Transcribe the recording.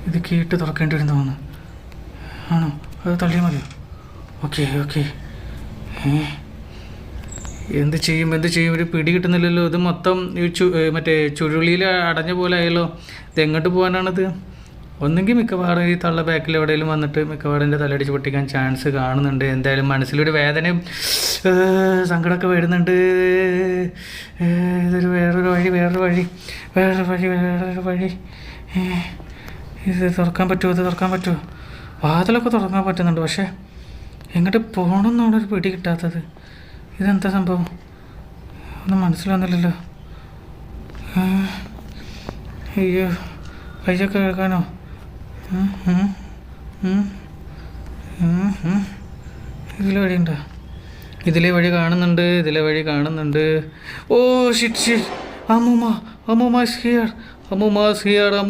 ഇത് കേട്ട് തുറക്കേണ്ടി വരുന്ന തോന്നുന്നു. ആണോ? അത് തള്ളിയാൽ മതിയോ? Okay okay. എന്ത് ചെയ്യും ഒരു പിടി കിട്ടുന്നില്ലല്ലോ. ഇത് മൊത്തം മറ്റേ ചുരുളിയിൽ അടഞ്ഞ പോലെ ആയല്ലോ. ഇത് എങ്ങോട്ട് പോകാനാണിത്? ഒന്നെങ്കിൽ മിക്കവാറും ഈ തള്ള ബാക്കിൽ എവിടെയെങ്കിലും വന്നിട്ട് മിക്കവാറും എൻ്റെ തലയടിച്ച് പൊട്ടിക്കാൻ ചാൻസ് കാണുന്നുണ്ട്. എന്തായാലും മനസ്സിലൊരു വേദനയും സങ്കടമൊക്കെ വരുന്നുണ്ട്. ഇതൊരു വേറൊരു വഴി. ഇത് തുറക്കാൻ പറ്റുമോ? വാതിലൊക്കെ തുറക്കാൻ പറ്റുന്നുണ്ട്, പക്ഷേ എങ്ങോട്ട് പോകണമെന്നാണ് ഒരു പിടി കിട്ടാത്തത്. ഇതെന്താ സംഭവം? ഒന്നും മനസ്സിലാവുന്നില്ലല്ലോ. അയ്യോ, കയ്യൊക്കെ കേൾക്കാനോ? ഇതിലെ വഴിയുണ്ടോ? ഇതിലെ വഴി കാണുന്നുണ്ട്. Oh shit. അമ്മൂമ്മ ഈസ് ഹിയർ.